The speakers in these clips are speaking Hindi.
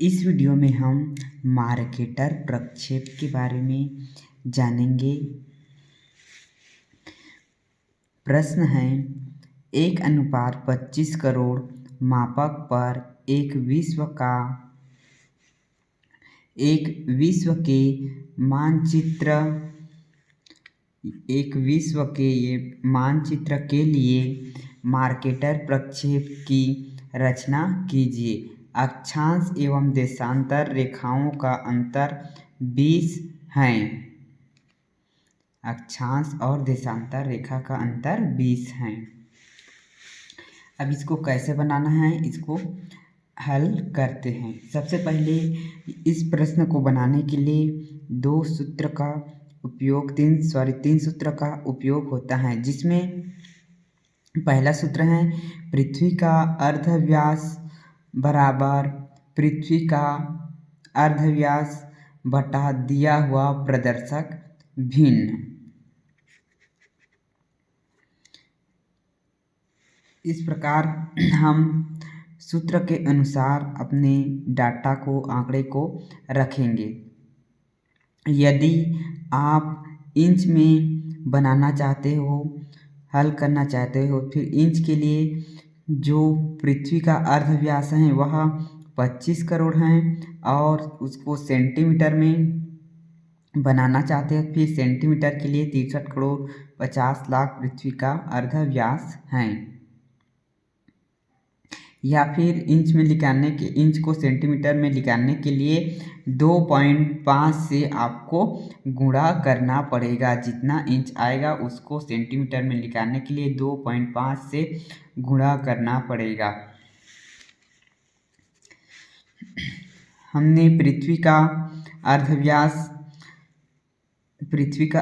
इस वीडियो में हम मार्केटर प्रक्षेप के बारे में जानेंगे। प्रश्न है, 1:25 करोड़ मापक पर एक विश्व के मानचित्र के लिए मार्केटर प्रक्षेप की रचना कीजिए। अक्षांश एवं देशांतर रेखाओं का अंतर 20 है। अक्षांश और देशांतर रेखा का अंतर 20 है। अब इसको कैसे बनाना है, इसको हल करते हैं। सबसे पहले इस प्रश्न को बनाने के लिए तीन सूत्र का उपयोग होता है, जिसमें पहला सूत्र है पृथ्वी का अर्धव्यास बराबर पृथ्वी का अर्धव्यास बटा दिया हुआ प्रदर्शक भिन्न। इस प्रकार हम सूत्र के अनुसार अपने डाटा को, आंकड़े को रखेंगे। यदि आप इंच में बनाना चाहते हो, हल करना चाहते हो, फिर इंच के लिए जो पृथ्वी का अर्धव्यास है वह 25 करोड़ है और उसको सेंटीमीटर में बनाना चाहते हैं, फिर सेंटीमीटर के लिए 63 करोड़ 50 लाख पृथ्वी का अर्धव्यास है। या फिर इंच को सेंटीमीटर में निकालने के लिए 2.5 से आपको गुणा करना पड़ेगा। जितना इंच आएगा उसको सेंटीमीटर में निकालने के लिए 2.5 से गुणा करना पड़ेगा। हमने पृथ्वी का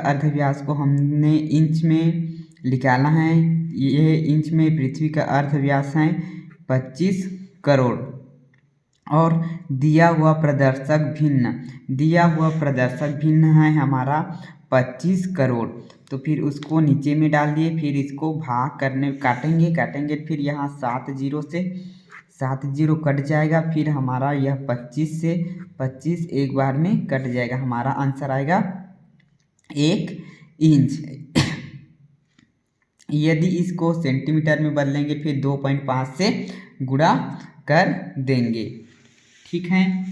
अर्धव्यास को हमने इंच में निकाला है। यह इंच में पृथ्वी का अर्धव्यास है 25 करोड़ और दिया हुआ प्रदर्शक भिन्न है हमारा 25 करोड़। तो फिर उसको नीचे में डाल दिए, फिर इसको काटेंगे, फिर यहाँ 7 जीरो कट जाएगा, फिर हमारा यह 25 से 25 एक बार में कट जाएगा। हमारा आंसर आएगा 1 इंच। यदि इसको सेंटीमीटर में बदलेंगे फिर 2.5 से गुणा कर देंगे। ठीक है।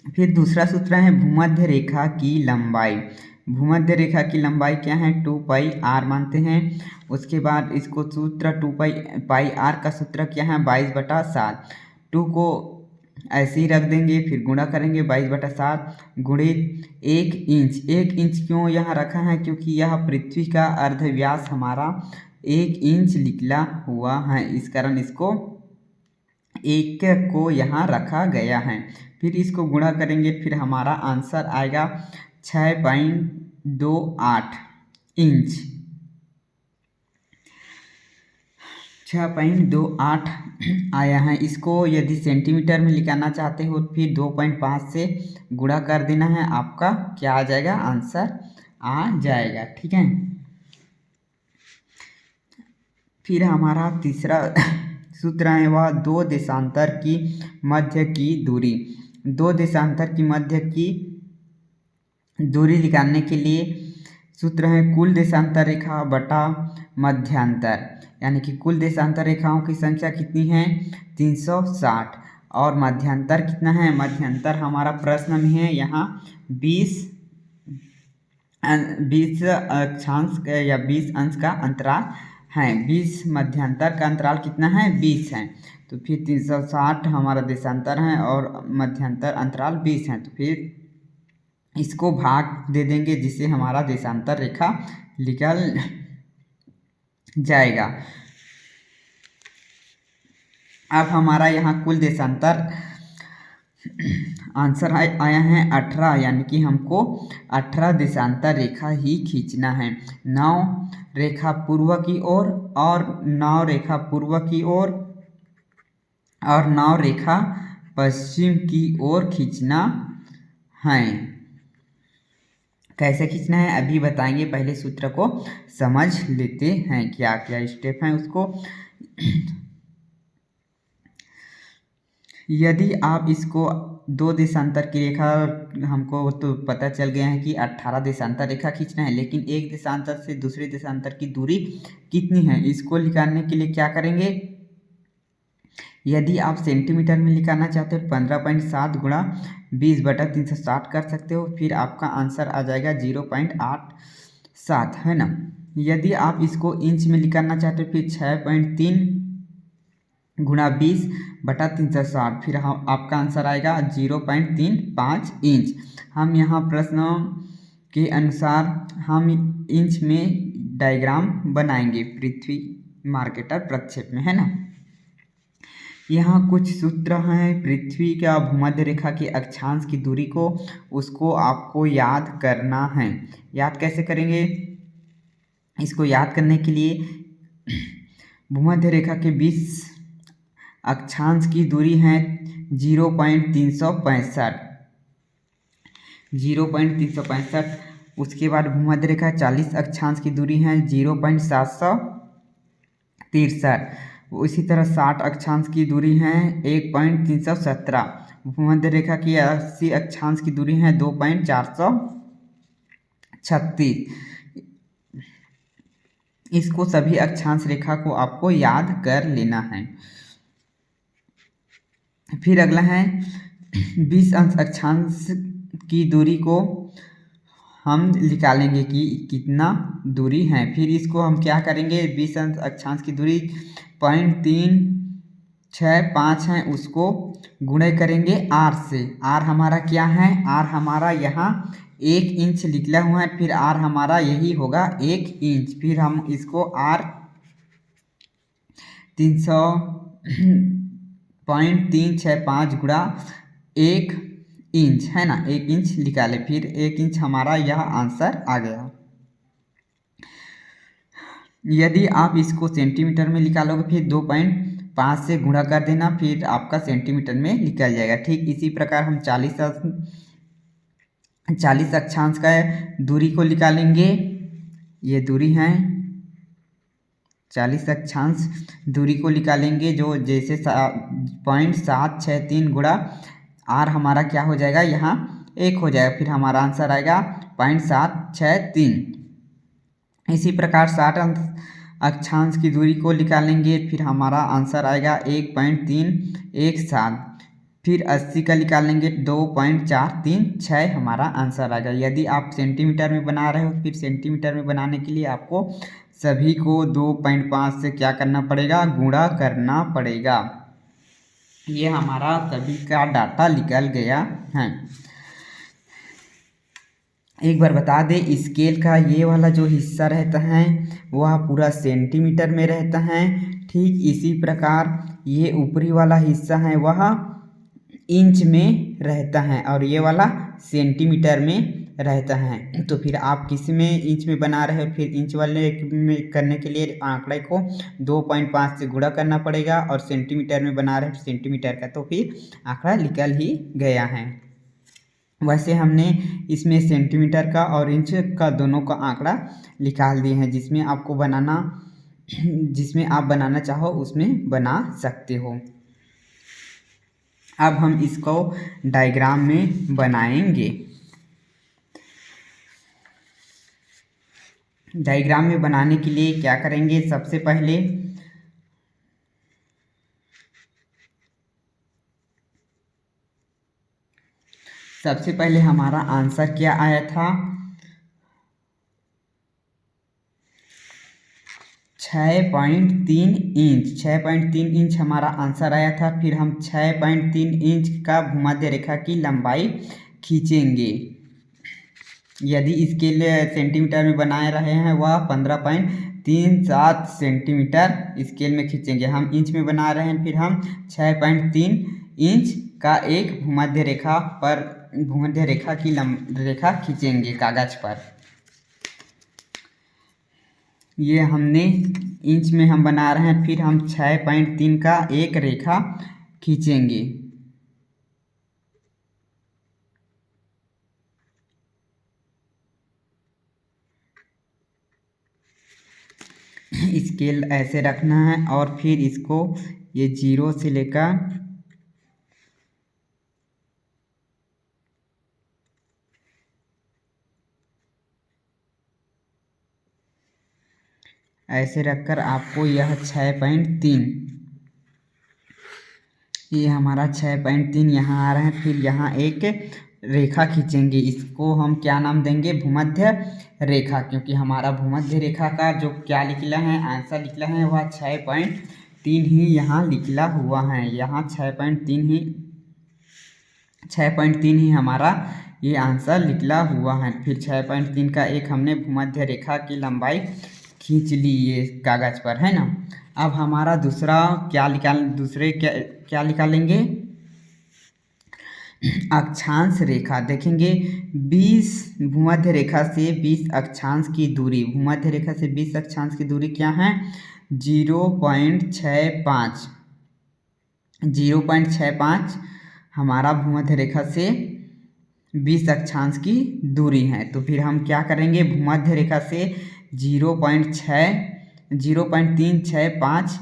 फिर दूसरा सूत्र है भूमध्य रेखा की लंबाई। भूमध्य रेखा की लंबाई क्या है, 2πr मानते हैं। उसके बाद इसको सूत्र 2πr का सूत्र क्या है, 22/7। 2 को ऐसे ही रख देंगे, फिर गुणा करेंगे 22/7 गुणित 1 इंच। 1 इंच क्यों यहाँ रखा है, क्योंकि यह पृथ्वी का अर्धव्यास हमारा 1 इंच निकला हुआ है, इस कारण इसको 1 को यहाँ रखा गया है। फिर इसको गुणा करेंगे, फिर हमारा आंसर आएगा 6.28 इंच। 6.28 आया है। इसको यदि सेंटीमीटर में निकालना चाहते हो फिर 2.5 से गुणा कर देना है, आपका क्या आ जाएगा, आंसर आ जाएगा। ठीक है। फिर हमारा तीसरा सूत्र है वह दो देशांतर की मध्य की दूरी। दो देशांतर की मध्य की दूरी निकालने के लिए सूत्र है कुल देशांतर रेखा बटा मध्यांतर, यानी कि कुल देशांतर रेखाओं की संख्या कितनी है, 360 और मध्यांतर कितना है, मध्यांतर हमारा प्रश्न में है यहाँ 20 अक्षांश या 20 अंश का अंतराल है। 20 मध्यांतर का अंतराल कितना है, 20 है। तो फिर 360 हमारा देशांतर है और मध्यांतर अंतराल 20 है। तो फिर इसको भाग दे देंगे, जिससे हमारा देशांतर रेखा निकल जाएगा। अब हमारा यहाँ कुल देशांतर आंसर आया है 18, यानी कि हमको 18 देशांतर रेखा ही खींचना है। 9 रेखा पूर्व की ओर और 9 रेखा पूर्व की ओर और 9 रेखा पश्चिम की ओर खींचना है। कैसे खींचना है अभी बताएंगे, पहले सूत्र को समझ लेते हैं क्या क्या स्टेप हैं उसको। यदि आप इसको दो देशांतर की रेखा, हमको तो पता चल गया है कि 18 देशांतर रेखा खींचना है, लेकिन एक देशांतर से दूसरे देशांतर की दूरी कितनी है इसको निकालने के लिए क्या करेंगे। यदि आप सेंटीमीटर में निकालना चाहते हो 15.7 गुणा 20/360 कर सकते हो, फिर आपका आंसर आ जाएगा 0.87, है ना। यदि आप इसको इंच में निकालना चाहते हो फिर 6.3 गुणा 20/360, फिर हम आपका आंसर आएगा 0.35 इंच। हम यहाँ प्रश्न के अनुसार हम इंच में डायग्राम बनाएंगे पृथ्वी मार्केटर प्रक्षेप में, है ना। यहाँ कुछ सूत्र हैं पृथ्वी का भूमध्य रेखा की अक्षांश की दूरी को, उसको आपको याद करना है। याद कैसे करेंगे, इसको याद करने के लिए भूमध्य रेखा के 20 अक्षांश की दूरी है 0.365। उसके बाद भूमध्य रेखा 40 अक्षांश की दूरी है 0.763। इसी तरह 60 अक्षांश की दूरी है 1.317। भूमध्य रेखा की 80 अक्षांश की दूरी है 2.436। इसको सभी अक्षांश रेखा को आपको याद कर लेना है। फिर अगला है 20 अंश अक्षांश की दूरी को हम निकालेंगे कि कितना दूरी है। फिर इसको हम क्या करेंगे, 20 अंश अक्षांश की दूरी 0.365 है, उसको गुणे करेंगे r से। r हमारा क्या है, r हमारा यहाँ 1 इंच निकला हुआ है, फिर r हमारा यही होगा 1 इंच। फिर हम इसको r 300.365 गुणा 1 इंच, है ना, 1 इंच निकाले, फिर 1 इंच हमारा यह आंसर आ गया। यदि आप इसको सेंटीमीटर में निकालोगे फिर 2.5 से गुणा कर देना, फिर आपका सेंटीमीटर में निकल जाएगा। ठीक इसी प्रकार हम 40 अक्षांश का दूरी को निकालेंगे। ये दूरी है 40 अक्षांश दूरी को निकालेंगे, जो जैसे 0.763 गुणा r हमारा क्या हो जाएगा, यहाँ 1 हो जाएगा, फिर हमारा आंसर आएगा 0.763। इसी प्रकार 60 अक्षांश की दूरी को निकालेंगे, फिर हमारा आंसर आएगा 1.317। फिर 80 का निकालेंगे 2.436 हमारा आंसर आएगा। यदि आप सेंटीमीटर में बना रहे हो, फिर सेंटीमीटर में बनाने के लिए आपको सभी को 2.5 से क्या करना पड़ेगा, गुणा करना पड़ेगा। ये हमारा सभी का डाटा निकल गया है। एक बार बता दें, स्केल का ये वाला जो हिस्सा रहता है वह पूरा सेंटीमीटर में रहता है। ठीक इसी प्रकार ये ऊपरी वाला हिस्सा है वह इंच में रहता है, और ये वाला सेंटीमीटर में रहता है। तो फिर आप किस में इंच में बना रहे हो, फिर इंच वाले में करने के लिए आंकड़े को 2.5 से गुणा करना पड़ेगा, और सेंटीमीटर में बना रहे हो सेंटीमीटर का, तो फिर आंकड़ा निकल ही गया है। वैसे हमने इसमें सेंटीमीटर का और इंच का दोनों का आंकड़ा निकाल दिए हैं, जिसमें आप बनाना चाहो उसमें बना सकते हो। अब हम इसको डायग्राम में बनाएंगे। डायग्राम में बनाने के लिए क्या करेंगे, सबसे पहले हमारा आंसर क्या आया था, 6.3 इंच। 6.3 इंच हमारा आंसर आया था। फिर हम 6.3 इंच का भूमध्य रेखा की लंबाई खींचेंगे। यदि इसके लिए सेंटीमीटर में बनाए रहे हैं वह 15.37 सेंटीमीटर स्केल में खींचेंगे। हम इंच में बना रहे हैं, फिर हम 6.3 इंच का एक भूमध्य रेखा की रेखा खींचेंगे कागज पर। ये हमने इंच में हम बना रहे हैं, फिर हम 6.3 का एक रेखा खींचेंगे। स्केल ऐसे रखना है, और फिर इसको ये 0 से लेकर ऐसे रखकर आपको यह 6.3, ये हमारा 6.3 यहाँ आ रहा है। फिर यहाँ एक रेखा खींचेंगे, इसको हम क्या नाम देंगे, भूमध्य रेखा, क्योंकि हमारा भूमध्य रेखा का जो क्या निकला है, आंसर निकला है वह 6.3 ही यहाँ निकला हुआ है। यहाँ 6.3 ही हमारा ये आंसर निकला हुआ है। फिर 6.3 का एक हमने भूमध्य रेखा की लंबाई खींच ली ये कागज़ पर, है ना। अब हमारा दूसरा क्या निकालेंगे, अक्षांश रेखा। देखेंगे 20 भूमध्य रेखा से 20 अक्षांश की दूरी, भूमध्य रेखा से 20 अक्षांश की दूरी क्या है, 0.65, 0.65 हमारा भूमध्य रेखा से 20 अक्षांश की दूरी है। तो फिर हम क्या करेंगे, भूमध्य रेखा से 0.365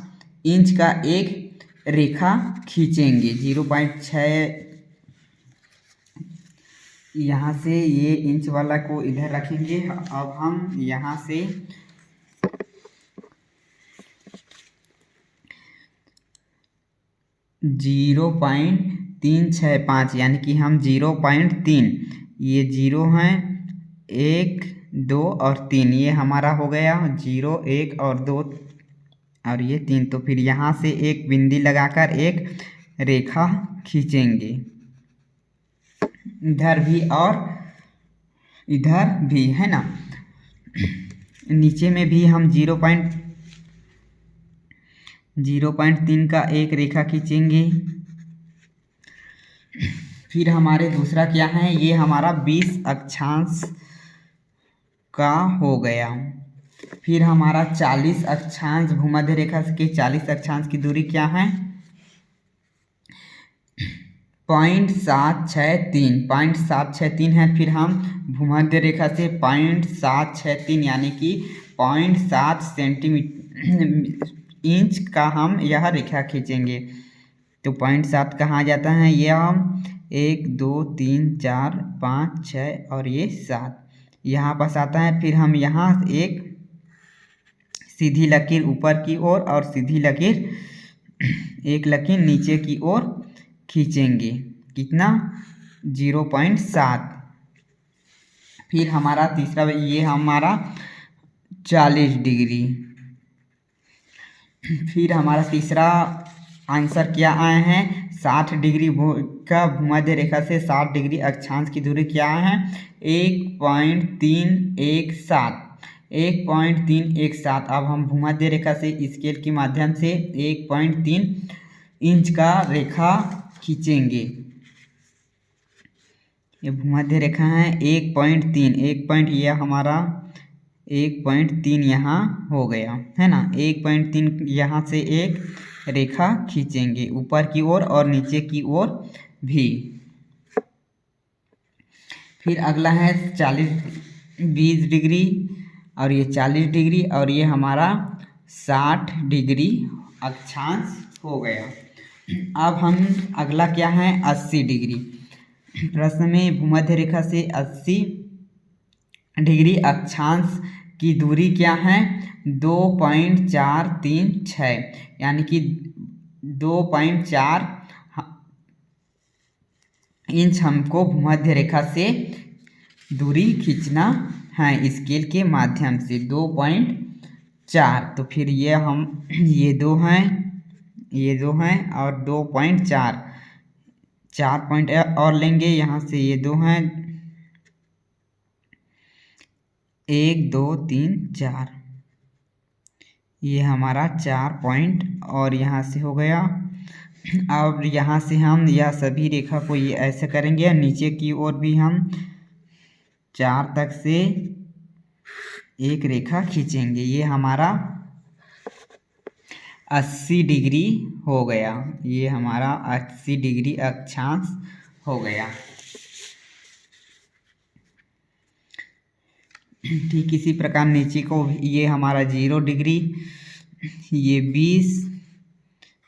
इंच का एक रेखा खींचेंगे। 0.6 यहाँ से ये इंच वाला को इधर रखेंगे। अब हम यहाँ से 0.365 यानी कि हम 0.3, ये 0 हैं, 1 2 और 3, ये हमारा हो गया 0 1 और 2 और ये 3। तो फिर यहाँ से एक बिंदी लगाकर एक रेखा खींचेंगे, इधर भी और इधर भी, है ना। नीचे में भी हम 0.3 का एक रेखा खींचेंगे। फिर हमारे दूसरा क्या है, ये हमारा 20 अक्षांश का हो गया। फिर हमारा 40 अक्षांश, भूमध्य रेखा के 40 अक्षांश की दूरी क्या है, 0.763 है। फिर हम भूमध्य रेखा से 0.763 यानी कि 0.7 सेंटीमीटर इंच का हम यह रेखा खींचेंगे। तो 0.7 कहाँ आ जाता है, ये हम 1 2 3 4 5 6 और ये 7 यहाँ पास आता है। फिर हम यहाँ एक सीधी लकीर ऊपर की ओर और सीधी लकीर, एक लकीर नीचे की ओर खींचेंगे, कितना, 0.7। फिर हमारा तीसरा, ये हमारा 40 डिग्री। फिर हमारा तीसरा आंसर क्या आए हैं, 60 डिग्री का भूमध्य रेखा से 60 डिग्री अक्षांश की दूरी क्या है, 1.317। अब हम भूमध्य रेखा से स्केल के माध्यम से 1.3 इंच का रेखा खींचेंगे। ये भूमध्य रेखा है 1.3, ये हमारा 1.3 यहाँ हो गया, है ना। 1.3 यहाँ से एक रेखा खींचेंगे ऊपर की ओर और नीचे की ओर भी। फिर अगला है 20 डिग्री और ये 40 डिग्री और ये हमारा 60 डिग्री अक्षांश हो गया। अब हम अगला क्या है, 80 डिग्री। प्रश्न में भूमध्य रेखा से 80 डिग्री अक्षांश की दूरी क्या है, 2.436 यानी कि 2.4 इंच हमको भूमध्य रेखा से दूरी खींचना है स्केल के माध्यम से, 2.4। तो फिर ये हम ये दो हैं और 2.4, 4 पॉइंट और लेंगे यहाँ से, ये 2 हैं, 1 2 3 4, ये हमारा 4 पॉइंट और यहाँ से हो गया। अब यहाँ से हम यह सभी रेखा को ये ऐसे करेंगे, नीचे की ओर भी हम 4 तक से एक रेखा खींचेंगे, ये हमारा 80 डिग्री हो गया, ये हमारा 80 डिग्री अक्षांश हो गया। ठीक इसी प्रकार नीचे को, ये हमारा 0 डिग्री, ये 20,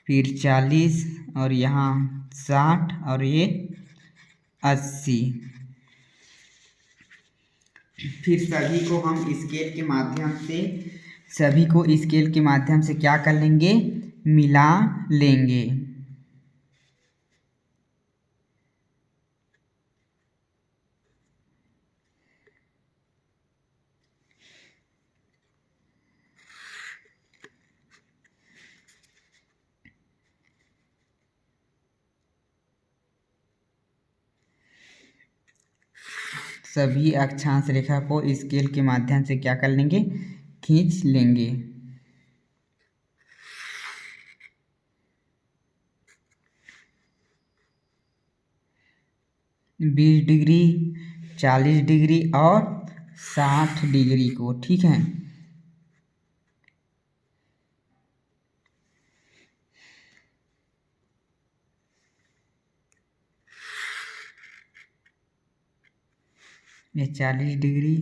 फिर 40 और यहाँ 60 और ये 80। फिर सभी को हम स्केल के माध्यम से सभी को स्केल के माध्यम से क्या कर लेंगे, मिला लेंगे। सभी अक्षांश रेखा को स्केल के माध्यम से क्या कर लेंगे, खींच लेंगे। बीस डिग्री, 40 डिग्री और 60 डिग्री को, ठीक है। ये 40 डिग्री,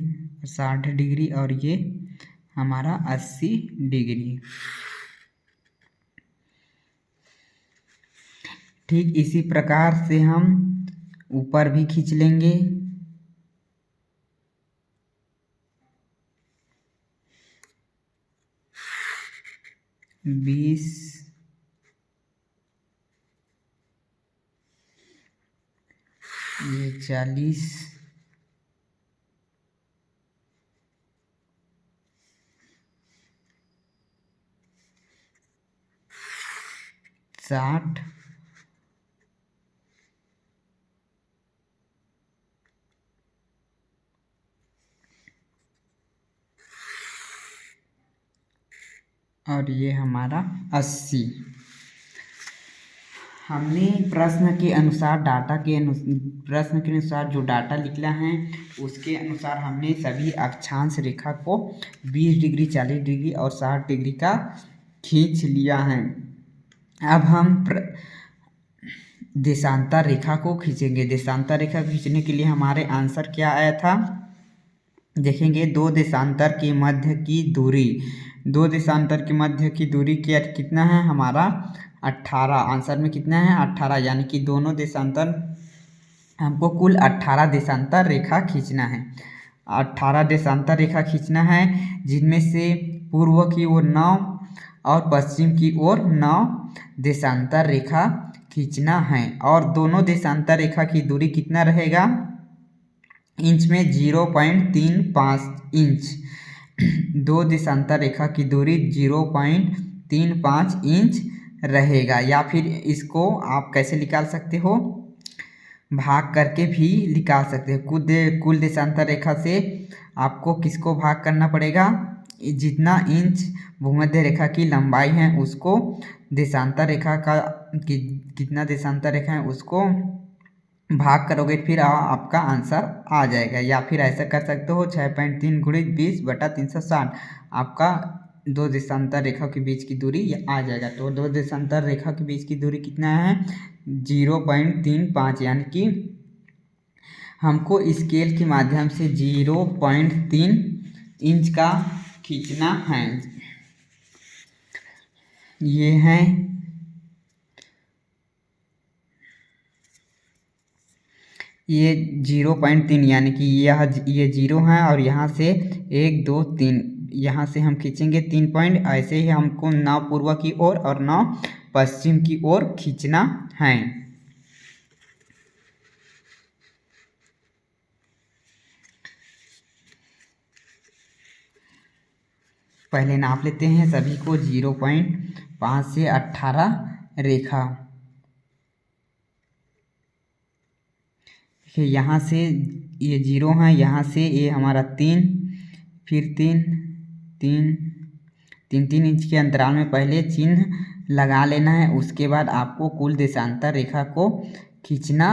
60 डिग्री और ये हमारा 80 डिग्री। ठीक इसी प्रकार से हम ऊपर भी खींच लेंगे। बीस, ये 40, साठ, और ये हमारा 80। हमने प्रश्न के अनुसार जो डाटा निकला है उसके अनुसार हमने सभी अक्षांश रेखा को 20 डिग्री, 40 डिग्री और 60 डिग्री का खींच लिया है। अब हम देशांतर रेखा को खींचेंगे। देशांतर रेखा खींचने के लिए हमारे आंसर क्या आया था, देखेंगे। दो देशांतर के मध्य की दूरी, दो देशांतर के मध्य की दूरी क्या कितना है हमारा 18। आंसर में कितना है 18, यानी कि दोनों देशांतर हमको कुल 18 देशांतर रेखा खींचना है। 18 देशांतर रेखा खींचना है, जिनमें से पूर्व की ओर 9 और पश्चिम की ओर 9 देशांतर रेखा खींचना है। और दोनों देशांतर रेखा की दूरी कितना रहेगा, इंच में 0.35 इंच। दो देशांतर रेखा की दूरी 0.35 इंच रहेगा। या फिर इसको आप कैसे निकाल सकते हो, भाग करके भी निकाल सकते हो। कुल देशांतर रेखा से आपको किसको भाग करना पड़ेगा, जितना इंच भूमध्य रेखा की लंबाई है उसको देशांतर रेखा का कितना देशांतर रेखा है उसको भाग करोगे, फिर आपका आंसर आ जाएगा। या फिर ऐसा कर सकते हो 6.3 गुणित 20/360, आपका दो देशांतर रेखा के बीच की दूरी आ जाएगा। तो दो देशांतर रेखा के बीच की दूरी कितना है 0.35, यानी कि हमको स्केल के माध्यम से 0.3 इंच का खींचना है। ये है ये 0.3, यानी कि ये 0 है और यहाँ से 1 2 3 यहाँ से हम खींचेंगे 3 पॉइंट। ऐसे ही हमको 9 पूर्व की ओर और 9 पश्चिम की ओर खींचना है। पहले नाप लेते हैं सभी को। 0.5 से 18 रेखा, देखिए यहाँ से ये 0 है, यहाँ से ये हमारा 3, फिर 3 3 3 3 इंच के अंतराल में पहले चिन्ह लगा लेना है। उसके बाद आपको कुल देशांतर रेखा को खींचना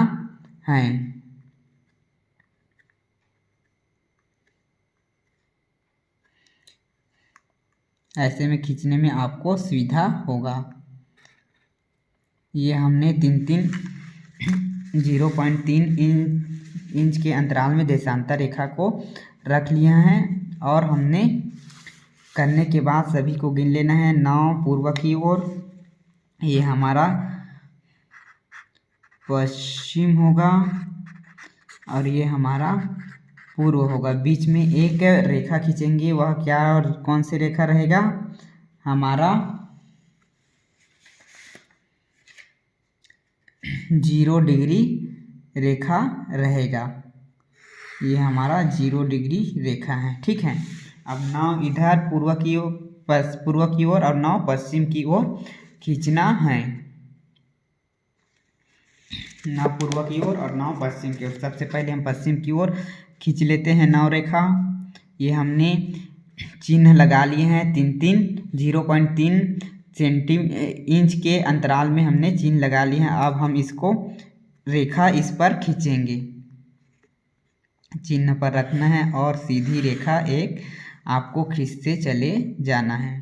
है। ऐसे में खींचने में आपको सुविधा होगा। ये हमने 0.3 इंच के अंतराल में देशांतर रेखा को रख लिया है। और हमने करने के बाद सभी को गिन लेना है। 9 पूर्व की ओर, ये हमारा पश्चिम होगा और ये हमारा पूर्व होगा। बीच में एक रेखा खींचेंगे, वह क्या और कौन सी रेखा रहेगा? हमारा 0 डिग्री रेखा रहेगा। ये हमारा 0 डिग्री रेखा है, ठीक है। अब नाव इधर पूर्व की ओर और नाव पश्चिम की ओर खींचना है। नाव पूर्व की ओर और नाव पश्चिम की ओर। सबसे पहले हम पश्चिम की ओर खींच लेते हैं नाव रेखा। ये हमने चिन्ह लगा लिए हैं, 0.3 इंच के अंतराल में हमने चिन्ह लगा लिए हैं। अब हम इसको रेखा इस पर खींचेंगे। चिन्ह पर रखना है और सीधी रेखा एक आपको खींचते चले जाना है।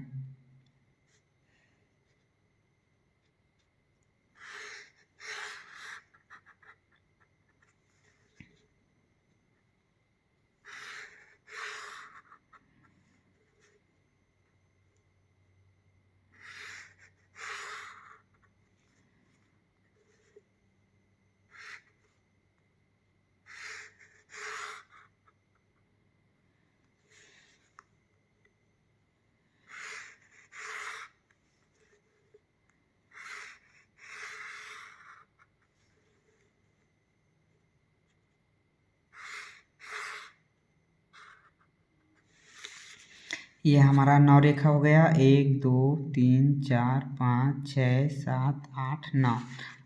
ये हमारा 9 रेखा हो गया। 1 2 3 4 5 6 7 8 9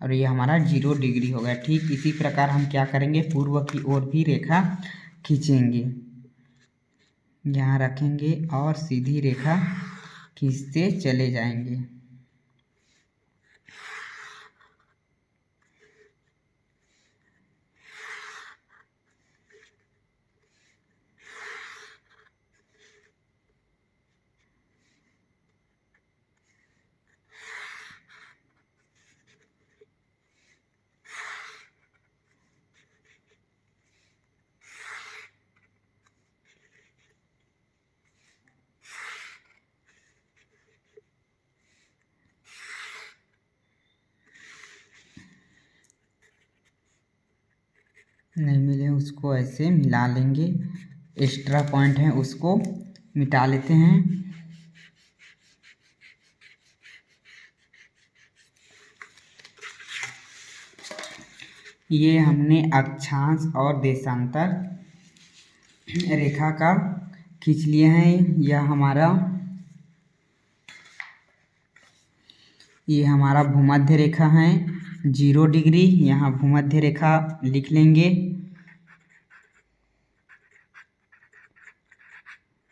और ये हमारा 0 डिग्री हो गया। ठीक इसी प्रकार हम क्या करेंगे, पूर्व की ओर भी रेखा खींचेंगे। यहाँ रखेंगे और सीधी रेखा खींचते चले जाएंगे। नहीं मिले उसको ऐसे मिला लेंगे। एक्स्ट्रा पॉइंट है उसको मिटा लेते हैं। ये हमने अक्षांश और देशांतर रेखा का खींच लिए हैं। ये हमारा भूमध्य रेखा है 0 डिग्री। यहाँ भूमध्य रेखा लिख लेंगे।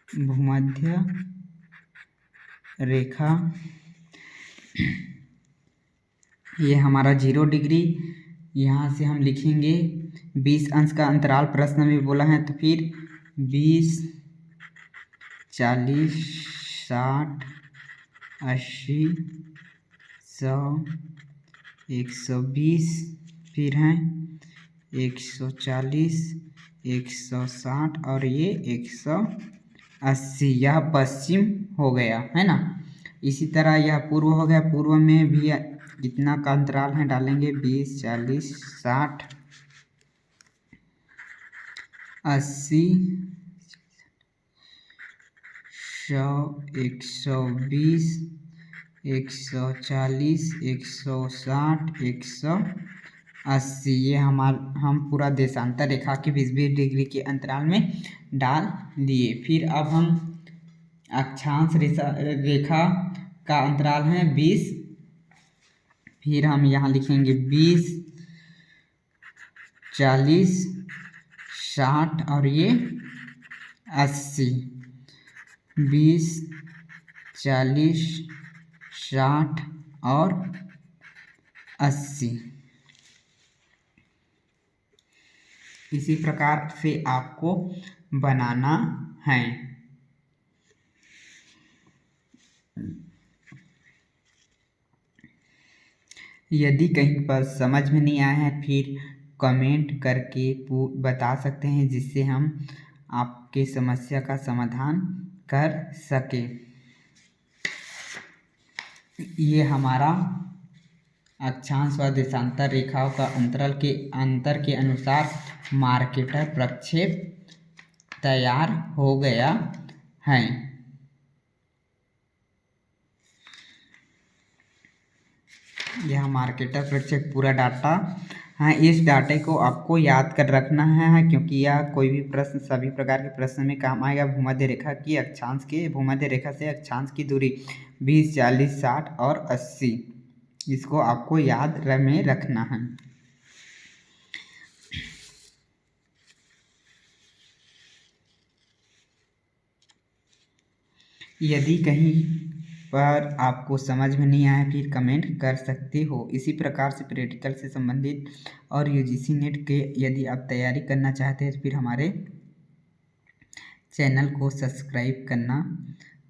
भूमध्य रेखा ये हमारा 0 डिग्री। यहाँ से हम लिखेंगे 20 अंश का अंतराल प्रश्न में बोला है, तो फिर 20 40 60 80 100 120 फिर हैं 140 160 और ये 180। यह पश्चिम हो गया है ना। इसी तरह यह पूर्व हो गया। पूर्व में भी कितना का अंतराल है डालेंगे 20 40 60 80 100 120 140 160 180। ये हम पूरा देशांतर रेखा के 20-20 डिग्री के अंतराल में डाल लिए। फिर अब हम अक्षांश रेखा का अंतराल है 20। फिर हम यहाँ लिखेंगे 20 40 60 और ये 80। 20 40 60 और 80। इसी प्रकार से आपको बनाना है। यदि कहीं पर समझ में नहीं आया है फिर कमेंट करके बता सकते हैं, जिससे हम आपके समस्या का समाधान कर सके। ये हमारा अक्षांश व देशांतर रेखाओं का अंतर के अनुसार मार्केटर प्रक्षेप तैयार हो गया है। यह मार्केटर प्रेक्षक पूरा डाटा है। इस डाटे को आपको याद कर रखना है क्योंकि यह कोई भी प्रश्न सभी प्रकार के प्रश्न में काम आएगा। भूमध्य रेखा की अक्षांश की भूमध्य रेखा से अक्षांश की दूरी 20, 40, 60 और 80, इसको आपको याद में रखना है। यदि कहीं पर आपको समझ में नहीं आया फिर कमेंट कर सकते हो। इसी प्रकार से प्रैक्टिकल से संबंधित और यूजीसी नेट के यदि आप तैयारी करना चाहते हैं तो फिर हमारे चैनल को सब्सक्राइब करना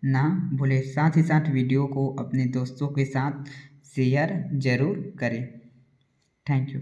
ना भूलें। साथ ही साथ वीडियो को अपने दोस्तों के साथ शेयर ज़रूर करें। Thank you.